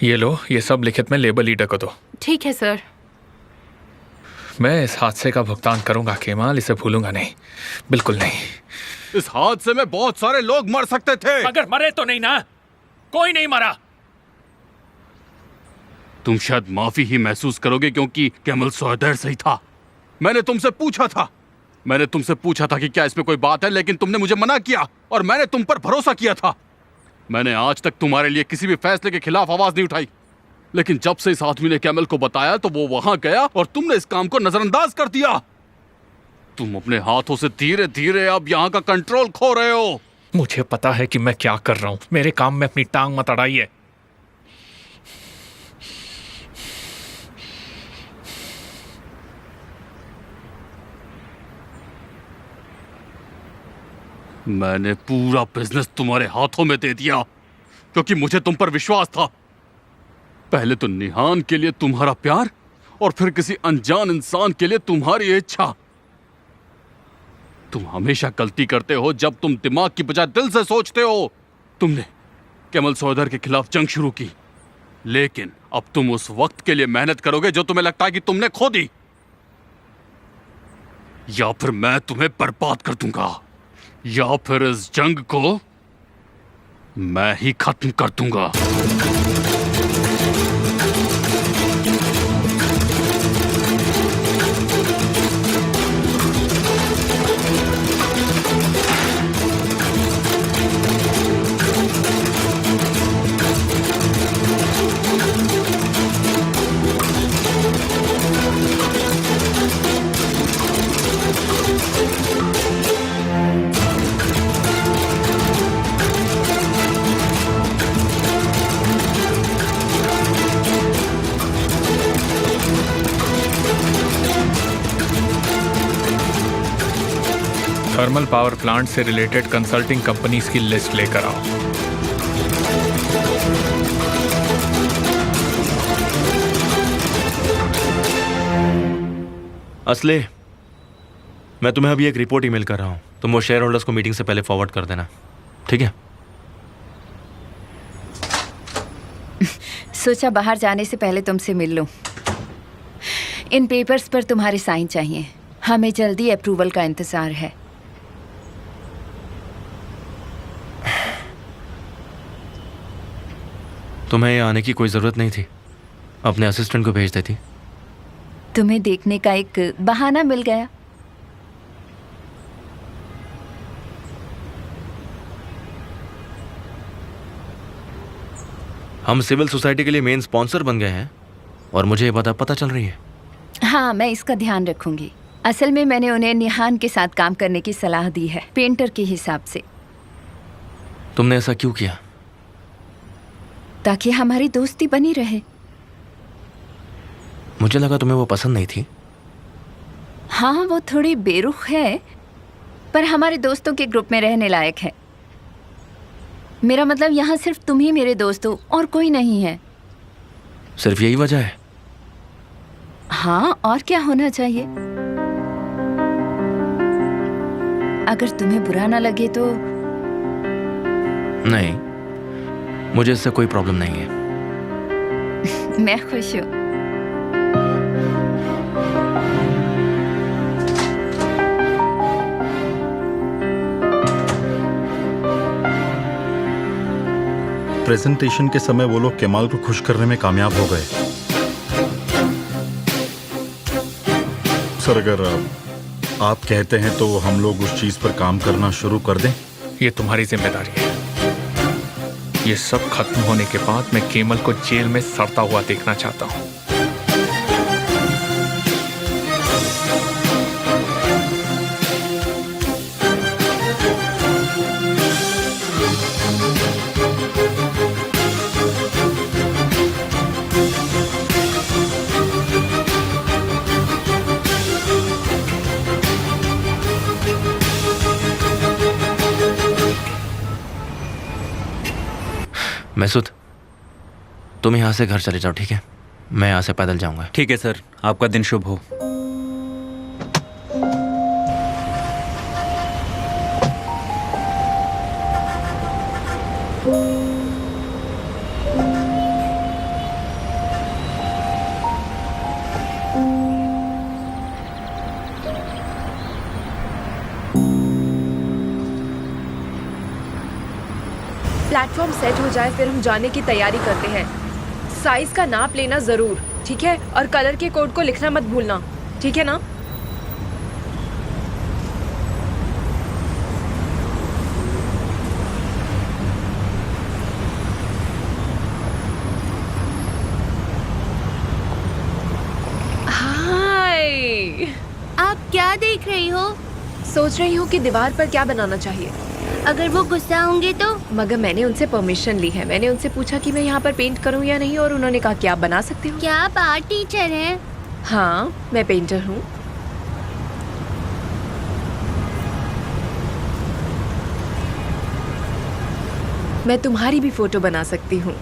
ये लो, ये सब लिखित में लेबल लीडर को दो। ठीक है सर। मैं इस हादसे का भुगतान करूंगा केमाल, इसे भूलूंगा नहीं, बिल्कुल नहीं। इस हादसे में बहुत सारे लोग मर सकते थे। मगर मरे तो नहीं ना, कोई नहीं मरा। तुम शायद माफी ही महसूस करोगे क्योंकि कैमल सौदर सही था। मैंने तुमसे पूछा था कि क्या इसमें कोई बात है, लेकिन तुमने मुझे मना किया और मैंने तुम पर भरोसा किया था। मैंने आज तक तुम्हारे लिए किसी भी फैसले के खिलाफ आवाज नहीं उठाई, लेकिन जब से इस आदमी ने कैमल को बताया तो वो वहां गया और तुमने इस काम को नजरअंदाज कर दिया। तुम अपने हाथों से धीरे धीरे अब यहाँ का कंट्रोल खो रहे हो। मुझे पता है कि मैं क्या कर रहा हूं, मेरे काम में अपनी टांग मत अड़ाइए। मैंने पूरा बिजनेस तुम्हारे हाथों में दे दिया क्योंकि मुझे तुम पर विश्वास था। पहले तो निहान के लिए तुम्हारा प्यार और फिर किसी अनजान इंसान के लिए तुम्हारी इच्छा। तुम हमेशा गलती करते हो जब तुम दिमाग की बजाय दिल से सोचते हो। तुमने कैमल सौदर के खिलाफ जंग शुरू की, लेकिन अब तुम उस वक्त के लिए मेहनत करोगे जो तुम्हें लगता है कि तुमने खो दी, या फिर मैं तुम्हें बर्बाद कर दूंगा, या फिर इस जंग को मैं ही खत्म कर दूंगा। थर्मल पावर प्लांट से रिलेटेड कंसल्टिंग कंपनीज की लिस्ट लेकर आओ। असले, मैं तुम्हें अभी एक रिपोर्ट ईमेल कर रहा हूं, तुम वो शेयर होल्डर्स को मीटिंग से पहले फॉरवर्ड कर देना, ठीक है? सोचा बाहर जाने से पहले तुमसे मिल लूं। इन पेपर्स पर तुम्हारे साइन चाहिए। हमें जल्दी अप्रूवल का इंतजार है। तुम्हें यहाँ आने की कोई जरूरत नहीं थी, अपने असिस्टेंट को भेज देती। तुम्हें देखने का एक बहाना मिल गया। हम सिविल सोसाइटी के लिए मेन स्पॉन्सर बन गए हैं और मुझे ये बात पता चल रही है। हाँ, मैं इसका ध्यान रखूंगी। असल में मैंने उन्हें निहान के साथ काम करने की सलाह दी है, पेंटर के हिसाब से। तुमने ऐसा क्यों किया? ताकि हमारी दोस्ती बनी रहे। मुझे लगा तुम्हें वो पसंद नहीं थी। हाँ, वो थोड़ी बेरुख है, पर हमारे दोस्तों के ग्रुप में रहने लायक है। मेरा मतलब यहाँ सिर्फ तुम ही मेरे दोस्त हो और कोई नहीं है। सिर्फ यही वजह है? हाँ, और क्या होना चाहिए? अगर तुम्हें बुरा ना लगे तो। नहीं, मुझे इससे कोई प्रॉब्लम नहीं है। मैं खुश हूँ। प्रेजेंटेशन के समय वो लोग केमाल को खुश करने में कामयाब हो गए। सर, अगर आप कहते हैं तो हम लोग उस चीज पर काम करना शुरू कर दें। ये तुम्हारी जिम्मेदारी है। ये सब खत्म होने के बाद मैं केमल को जेल में सड़ता हुआ देखना चाहता हूँ। मैसूद, तुम यहाँ से घर चले जाओ, ठीक है? मैं यहाँ से पैदल जाऊंगा। ठीक है सर, आपका दिन शुभ हो। प्लेटफॉर्म सेट हो जाए फिर हम जाने की तैयारी करते हैं। साइज का नाप लेना जरूर, ठीक है? और कलर के कोड को लिखना मत भूलना, ठीक है ना? हाय, आप क्या देख रही हो? सोच रही हूँ कि दीवार पर क्या बनाना चाहिए। अगर वो गुस्सा होंगे तो? मगर मैंने उनसे परमिशन ली है। मैंने उनसे पूछा कि मैं यहाँ पर पेंट करूँ या नहीं, और उन्होंने कहा कि आप बना सकते हो। क्या आप आर्ट टीचर हैं? हाँ, मैं पेंटर हूँ। मैं तुम्हारी भी फोटो बना सकती हूँ।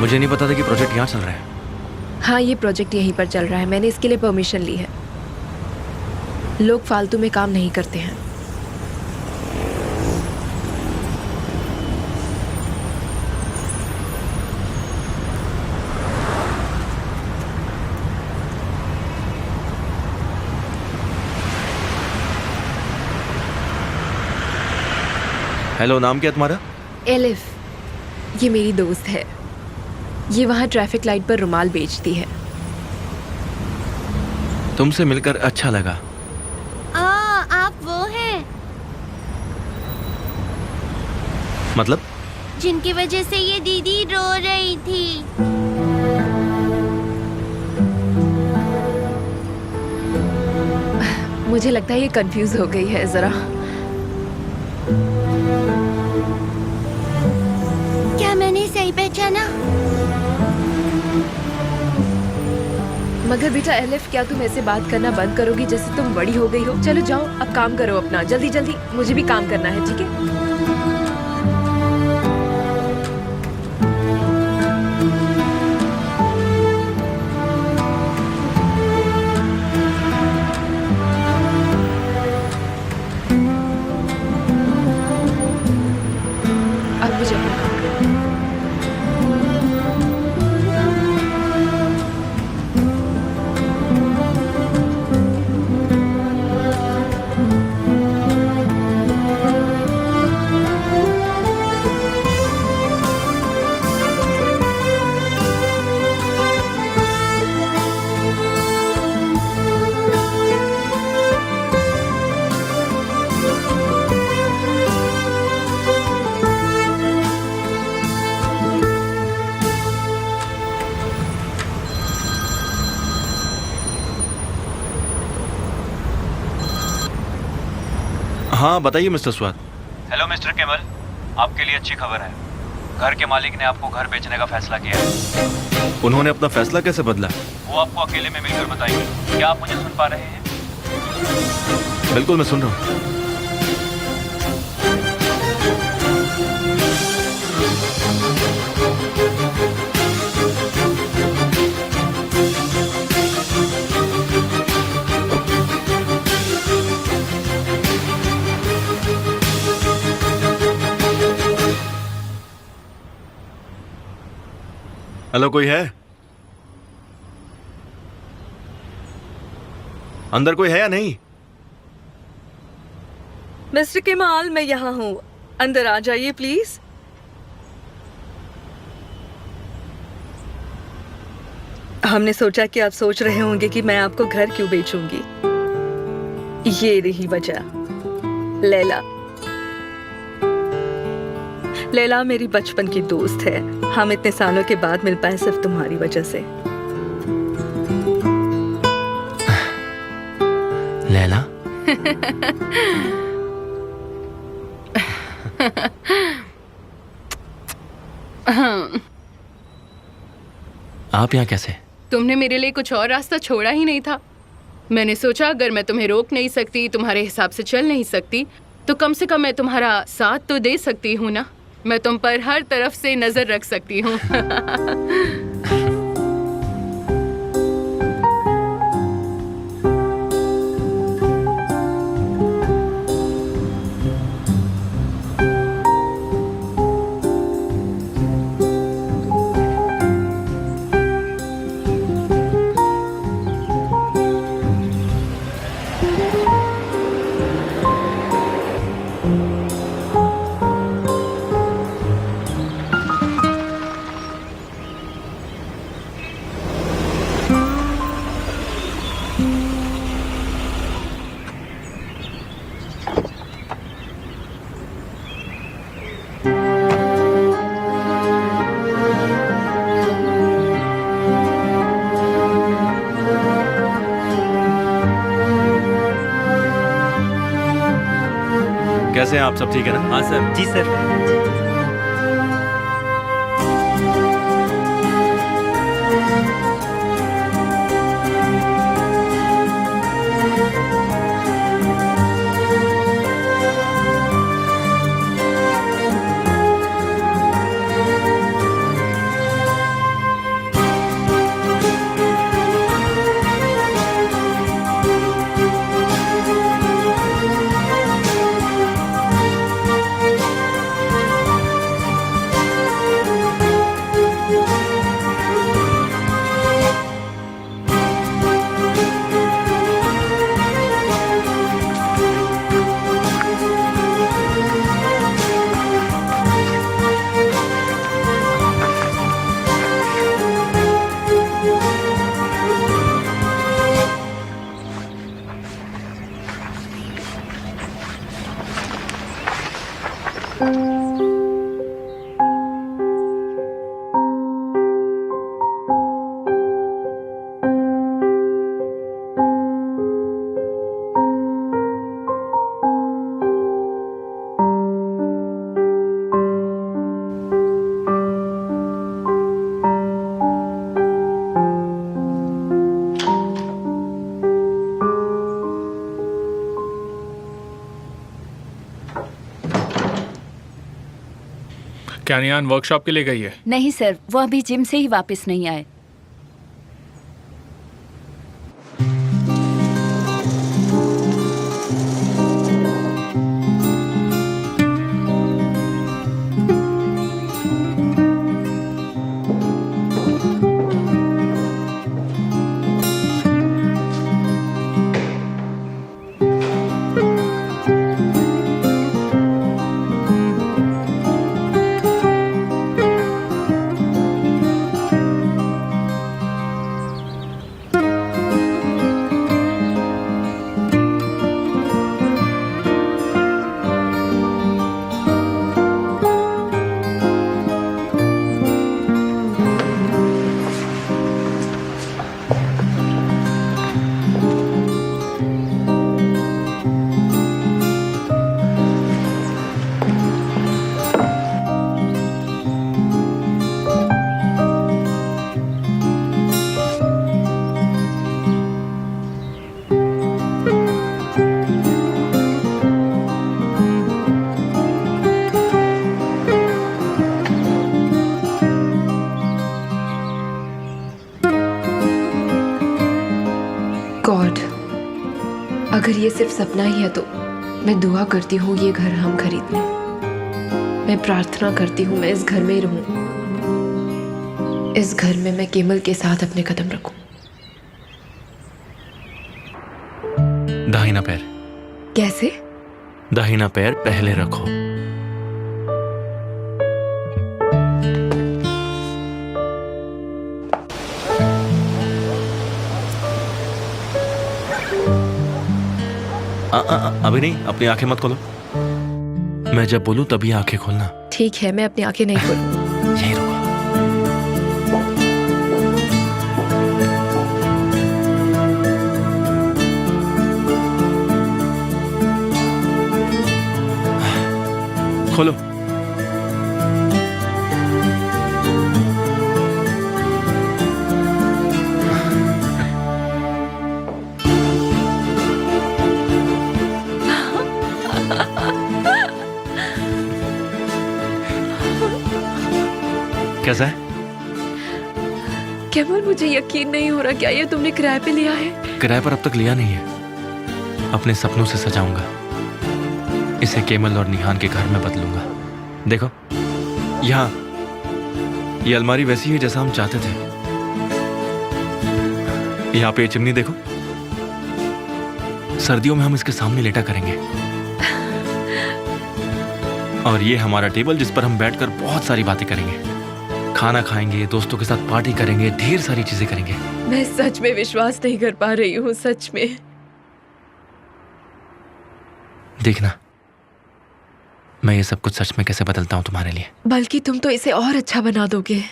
मुझे नहीं पता था कि प्रोजेक्ट यहाँ चल रहा है। हाँ, ये प्रोजेक्ट यहीं पर चल रहा है। मैंने इसके लिए परमिशन ली है। लोग फालतू में काम नहीं करते हैं। हेलो, नाम क्या है तुम्हारा? एलिफ, ये मेरी दोस्त है। ये वहाँ ट्रैफिक लाइट पर रुमाल बेचती है। तुमसे मिलकर अच्छा लगा। आप वो हैं? मतलब? जिनकी वजह से ये दीदी रो रही थी। मुझे लगता है ये कंफ्यूज हो गई है जरा। क्या मैंने सही पहचाना? मगर बेटा एलिफ, क्या तुम ऐसे बात करना बंद करोगी जैसे तुम बड़ी हो गई हो? चलो जाओ, अब काम करो अपना, जल्दी जल्दी, मुझे भी काम करना है, ठीक है? अब मुझे अपना काम करना है। हाँ बताइए मिस्टर स्वाद। हेलो मिस्टर केमल, आपके लिए अच्छी खबर है। घर के मालिक ने आपको घर बेचने का फैसला किया है। उन्होंने अपना फैसला कैसे बदला? वो आपको अकेले में मिलकर बताएंगे। क्या आप मुझे सुन पा रहे हैं? बिल्कुल मैं सुन रहा हूँ। हेलो, कोई है अंदर? कोई है या नहीं? मिस्टर केमाल, मैं यहाँ हूँ, अंदर आ जाइए प्लीज। हमने सोचा कि आप सोच रहे होंगे कि मैं आपको घर क्यों बेचूंगी। ये रही वजह। लैला लैला मेरी बचपन की दोस्त है। हम इतने सालों के बाद मिल पाए सिर्फ तुम्हारी वजह से। लैला? आप यहाँ कैसे? तुमने मेरे लिए कुछ और रास्ता छोड़ा ही नहीं था। मैंने सोचा अगर मैं तुम्हें रोक नहीं सकती, तुम्हारे हिसाब से चल नहीं सकती, तो कम से कम मैं तुम्हारा साथ तो दे सकती हूँ ना। मैं तुम पर हर तरफ से नजर रख सकती हूँ। कैसे हैं आप? सब ठीक है ना? हाँ सर। जी सर। क्या निहान वर्कशॉप के लिए गई है? नहीं सर, वो अभी जिम से ही वापस नहीं आए। गॉड, अगर ये सिर्फ सपना ही है तो मैं दुआ करती हूँ ये घर हम खरीद लें। मैं प्रार्थना करती हूँ मैं इस घर में ही रहूं, इस घर में मैं केमल के साथ अपने कदम रखूं। दाहिना पैर। कैसे? दाहिना पैर पहले रखो। अभी नहीं, अपनी आंखें मत खोलो। मैं जब बोलूं तभी आंखें खोलना। ठीक है, मैं अपनी आंखें नहीं खोलूंगी। यही रुको। खोलो। कैसा है? केमल, मुझे यकीन नहीं हो रहा, क्या ये तुमने किराए पे लिया है? किराए पर अब तक लिया नहीं है। अपने सपनों से सजाऊंगा इसे, केमल और निहान के घर में बदलूंगा। देखो यहाँ, ये अलमारी वैसी है जैसा हम चाहते थे। यहाँ पे ये चिमनी देखो, सर्दियों में हम इसके सामने लेटा करेंगे। और ये हमारा टेबल जिस पर हम बैठकर बहुत सारी बातें करेंगे, खाना खाएंगे, दोस्तों के साथ पार्टी करेंगे, ढेर सारी चीजें करेंगे। मैं सच में विश्वास नहीं कर पा रही हूँ, सच में। देखना मैं ये सब कुछ सच में कैसे बदलता हूँ तुम्हारे लिए। बल्कि तुम तो इसे और अच्छा बना दोगे।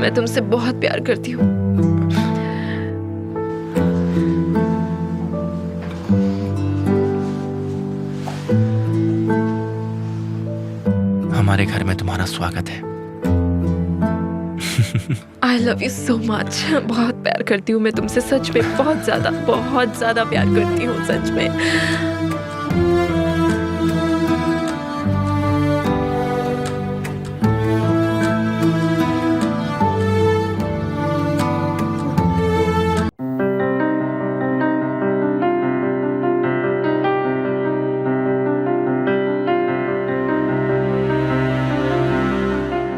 मैं तुमसे बहुत प्यार करती हूँ। हमारे घर में तुम्हारा स्वागत है। I love you so much। बहुत प्यार करती हूँ मैं तुमसे, सच में बहुत ज्यादा प्यार करती हूँ, सच में।